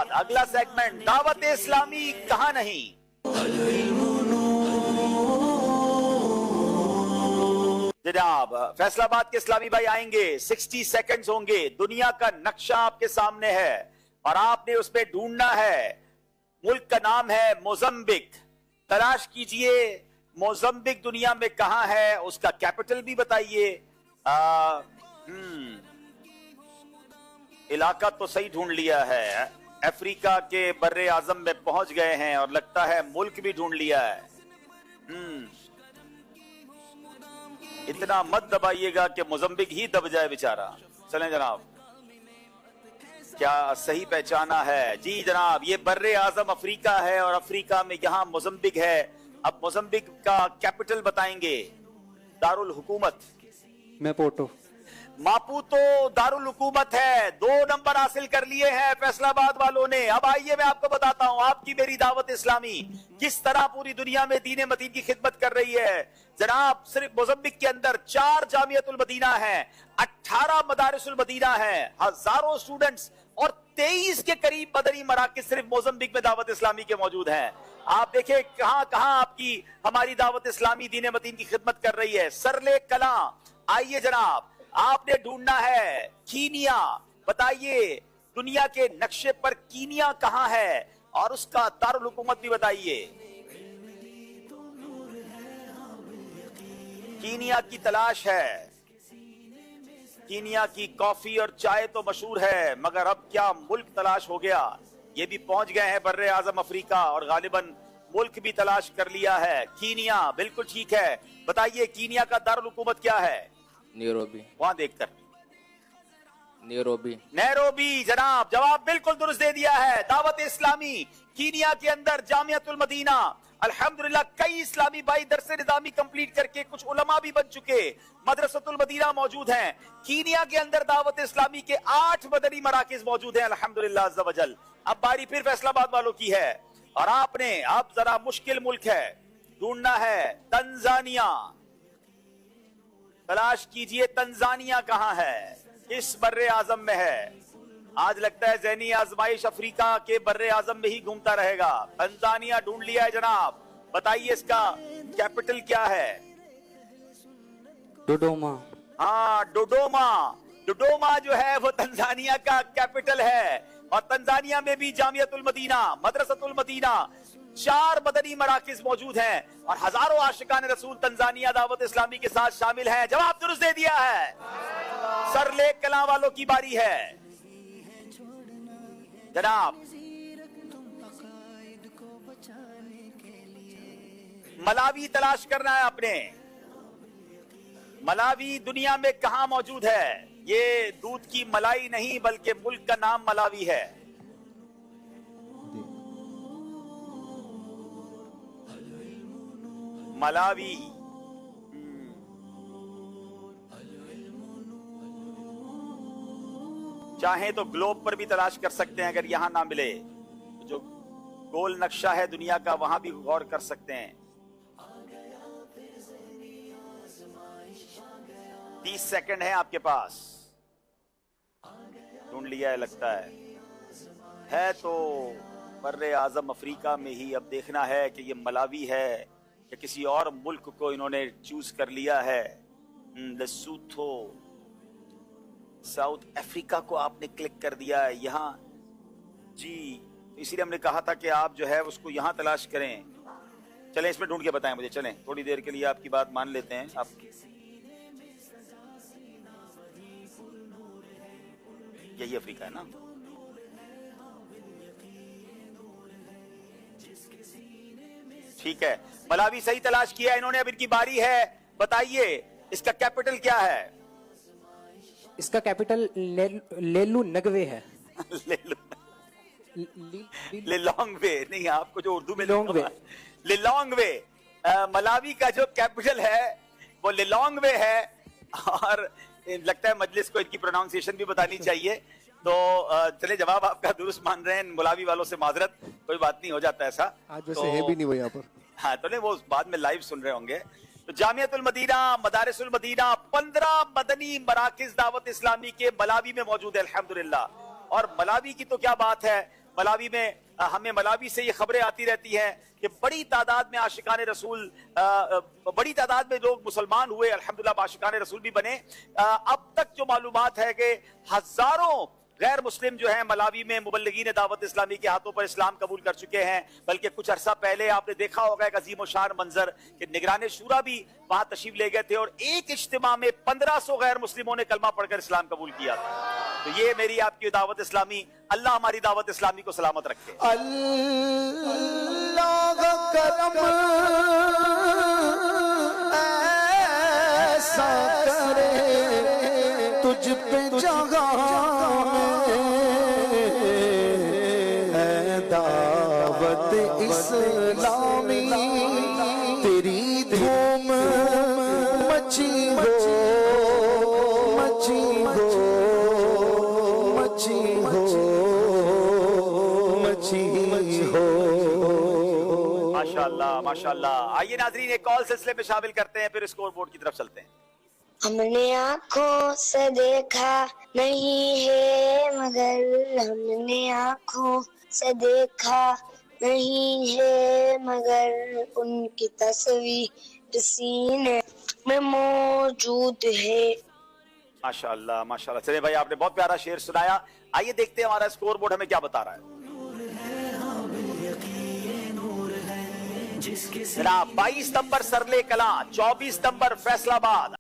बाद अगला सेगमेंट दावत इस्लामी कहां नहीं। जनाब फैसलाबाद के इस्लामी भाई आएंगे, 60 सेकंड्स होंगे। दुनिया का नक्शा आपके सामने है और आपने उस पे ढूंढना है। मुल्क का नाम है मोजम्बिक। तलाश कीजिए मोजम्बिक दुनिया में कहां है, उसका कैपिटल भी बताइए। इलाका तो सही ढूंढ लिया है, अफ्रीका के बर्रे आजम में पहुंच गए हैं और लगता है मुल्क भी ढूंढ लिया है। इतना मत दबाइएगा कि मोजम्बिक ही दब जाए बेचारा। चलें जनाब, क्या सही पहचाना है? जी जनाब, ये बर्रे आजम अफ्रीका है और अफ्रीका में यहाँ मोजम्बिक है। अब मोजम्बिक का कैपिटल बताएंगे। दारुल हुकूमत मैपुतो। मापुतो दारुल हुकूमत है। 2 नंबर हासिल कर लिए हैं फैसलाबाद वालों ने। अब आइए मैं आपको बताता हूं आपकी मेरी दावत इस्लामी किस तरह पूरी दुनिया में दीन मतीन की खिदमत कर रही है। जनाब सिर्फ मोजम्बिक के अंदर 4 जामियतुल मदीना है, 18 मदारिसुल मदीना है, हजारों स्टूडेंट्स और 23 के करीब मदनी मराकिज सिर्फ मोजम्बिक में दावत इस्लामी के मौजूद हैं। आप देखिए कहां कहां आपकी हमारी दावत इस्लामी दीन मतीन की खिदमत कर रही है। सरले कला। आइए जनाब, आपने ढूंढना है कीनिया। बताइए दुनिया के नक्शे पर कीनिया कहां है और उसका दारुल हुकूमत भी बताइए। कीनिया की तलाश है। कीनिया की कॉफी और चाय तो मशहूर है, मगर अब क्या मुल्क तलाश हो गया। ये भी पहुंच गए हैं बर्रे आजम अफ्रीका और गालिबन मुल्क भी तलाश कर लिया है। कीनिया बिल्कुल ठीक है। बताइए कीनिया का दारुल हुकूमत क्या है? नैरोबी। वहां देखकर नैरोबी। नैरोबी जनाब, जवाब बिल्कुल दुरुस्त दे दिया है। दावत इस्लामी कीनिया के अंदर जामियतुल मदीना। अल्हम्दुलिल्लाह कई इस्लामी भाई दरसे निज़ामी कंप्लीट करके कुछ उलमा भी बन चुके, मदरसतुल मदीना मौजूद हैं। कीनिया के अंदर दावत इस्लामी के 8 मदनी मराकिज मौजूद हैं अल्हम्दुलिल्लाह अज़्ज़ा वजल। अब बारी फिर फैसलाबाद वालों की है और आपने अब जरा मुश्किल मुल्क है ढूंढना है। तंजानिया। तलाश कीजिए तंजानिया कहां है, इस बर्रे आजम में है। आज लगता है ज़हनी आजमाइश अफ्रीका के बर्रे आजम में ही घूमता रहेगा। तंजानिया ढूंढ लिया है जनाब। बताइए इसका कैपिटल क्या है? डोडोमा। हाँ डोडोमा। डोडोमा जो है वो तंजानिया का कैपिटल है और तंजानिया में भी जामियतुल मदीना, मदरसतुल मदीना, 4 मदनी मराकिज मौजूद हैं और हजारों आशिकान रसूल तंजानिया दावत इस्लामी के साथ शामिल हैं। जवाब दुरुस्त दे दिया है। सरले कला वालों की बारी है जनाब। मलावी तलाश करना है आपने। मलावी दुनिया में कहां मौजूद है? ये दूध की मलाई नहीं बल्कि मुल्क का नाम मलावी है। मलावी। चाहे तो ग्लोब पर भी तलाश कर सकते हैं, अगर यहां ना मिले जो गोल नक्शा है दुनिया का वहां भी गौर कर सकते हैं। 30 सेकंड है आपके पास। ढूंढ लिया है लगता है तो बर्रे आजम अफ्रीका में ही। अब देखना है कि ये मलावी है या किसी और मुल्क को इन्होंने चूज कर लिया है। लेसोथो, साउथ अफ्रीका को आपने क्लिक कर दिया है यहाँ जी। इसीलिए हमने कहा था कि आप जो है उसको यहाँ तलाश करें। चलें इसमें ढूंढ के बताएं मुझे। चलें थोड़ी देर के लिए आपकी बात मान लेते हैं। आप यही अफ्रीका है ना? ठीक है, मलावी सही तलाश किया इन्होंने। अब इनकी बारी है। बताइए इसका कैपिटल क्या है? इसका कैपिटल लेलू नगवे है। लिलोंगवे नहीं, आपको जो उर्दू में लिलोंगवे। लिलोंगवे। मलावी का जो कैपिटल है वो लिलोंगवे है और लगता है मजलिस को इनकी प्रोनाउंसिएशन भी बतानी चाहिए। तो चले जवाब आपका दुरुस्त मान रहे हैं। मुलावी वालों से माजरत, कोई बात नहीं, हो जाता है ऐसा। आज वैसे है भी नहीं वो यहाँ पर। हाँ तो नहीं, वो बाद में लाइव सुन रहे होंगे। तो जामियतुल मदीना, मदारिसुल मदीना, 15 मदनी मराकिज दावत इस्लामी के मलावी में मौजूद है अल्हम्दुलिल्लाह। और मलावी की तो क्या बात है, ملاوی میں ہمیں ملاوی سے یہ خبریں آتی رہتی ہیں کہ بڑی تعداد میں عاشقان رسول بڑی تعداد میں لوگ مسلمان ہوئے، الحمدللہ عاشقان رسول بھی بنے۔ اب تک جو معلومات ہے کہ ہزاروں غیر مسلم جو ہیں ملاوی میں مبلغین دعوت اسلامی کے ہاتھوں پر اسلام قبول کر چکے ہیں، بلکہ کچھ عرصہ پہلے آپ نے دیکھا ہوگا ایک عظیم و شان منظر کہ نگران شورا بھی وہاں تشریف لے گئے تھے اور ایک اجتماع میں 1500 غیر مسلموں نے کلمہ پڑھ کر اسلام قبول کیا تھا۔ تو یہ میری آپ کی دعوت اسلامی، اللہ ہماری دعوت اسلامی کو سلامت رکھے۔ اللہ کرم ایسا کرے تجھ پہ جگہ دعوت اسلامی تیری دھوم مچی ہو مچی ہو مچی ہو مچی ہو۔ ماشاءاللہ ماشاءاللہ۔ آئیے ناظرین ایک کال سلسلے میں شامل کرتے ہیں، پھر اسکور بورڈ کی طرف چلتے ہیں۔ ہم نے آنکھوں سے دیکھا نہیں ہے مگر ہم نے آنکھوں سے دیکھا نہیں ہے مگر ان کی تصویر سینے میں موجود ہے۔ ماشاءاللہ ماشاءاللہ۔ چلے بھائی آپ نے بہت پیارا شعر سنایا، آئیے دیکھتے ہیں ہمارا اسکور بورڈ ہمیں کیا بتا رہا ہے۔ جناب 22 نمبر سرلے کلاں، 24 نمبر فیصل آباد،